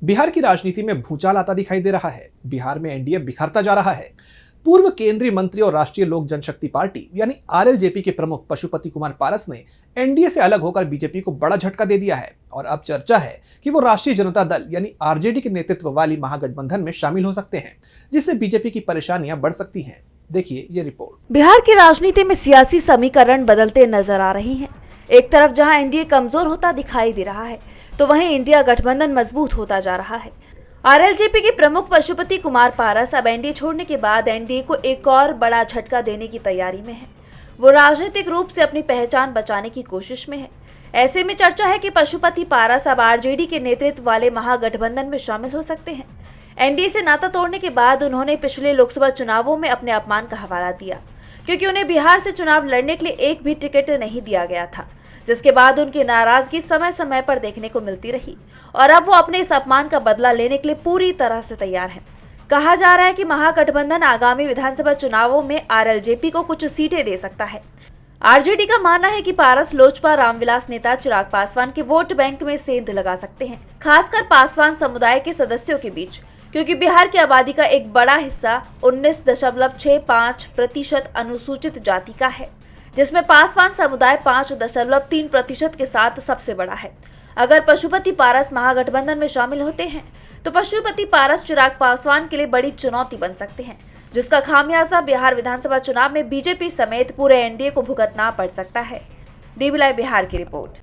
बिहार की राजनीति में भूचाल आता दिखाई दे रहा है। बिहार में एनडीए बिखरता जा रहा है। पूर्व केंद्रीय मंत्री और राष्ट्रीय लोक जनशक्ति पार्टी यानी आरएलजेपी के प्रमुख पशुपति कुमार पारस ने एनडीए से अलग होकर बीजेपी को बड़ा झटका दे दिया है और अब चर्चा है कि वो राष्ट्रीय जनता दल यानी आरजेडी के नेतृत्व वाली महागठबंधन में शामिल हो सकते हैं, जिससे बीजेपी की परेशानियां बढ़ सकती हैं। देखिए ये रिपोर्ट। बिहार की राजनीति में सियासी समीकरण बदलते नजर आ रहे हैं। एक तरफ जहां एनडीए कमजोर होता दिखाई दे रहा है, तो वहीं इंडिया गठबंधन मजबूत होता जा रहा है। आरएलजेपी के प्रमुख पशुपति कुमार पारस अब एनडीए छोड़ने के बाद एनडीए को एक और बड़ा झटका देने की तैयारी में है। वो राजनीतिक रूप से अपनी पहचान बचाने की कोशिश में है। ऐसे में चर्चा है कि पशुपति पारस अब आरजेडी के नेतृत्व वाले महागठबंधन में शामिल हो सकते हैं। एनडीए से नाता तोड़ने के बाद उन्होंने पिछले लोकसभा चुनावों में अपने अपमान का हवाला दिया, क्योंकि उन्हें बिहार से चुनाव लड़ने के लिए एक भी टिकट नहीं दिया गया था, जिसके बाद उनकी नाराजगी समय समय पर देखने को मिलती रही और अब वो अपने इस अपमान का बदला लेने के लिए पूरी तरह से तैयार हैं। कहा जा रहा है कि महागठबंधन आगामी विधानसभा चुनावों में आरएलजेपी को कुछ सीटें दे सकता है। आरजेडी का मानना है कि पारस लोजपा रामविलास नेता चिराग पासवान के वोट बैंक में सेंध लगा सकते हैं, खासकर पासवान समुदाय के सदस्यों के बीच, क्योंकि बिहार की आबादी का एक बड़ा हिस्सा 19.65% अनुसूचित जाति का है, जिसमें पासवान समुदाय 5.3% के साथ सबसे बड़ा है। अगर पशुपति पारस महागठबंधन में शामिल होते हैं तो पशुपति पारस चिराग पासवान के लिए बड़ी चुनौती बन सकते हैं, जिसका खामियाजा बिहार विधानसभा चुनाव में बीजेपी समेत पूरे एनडीए को भुगतना पड़ सकता है। डीबी लाइव बिहार की रिपोर्ट।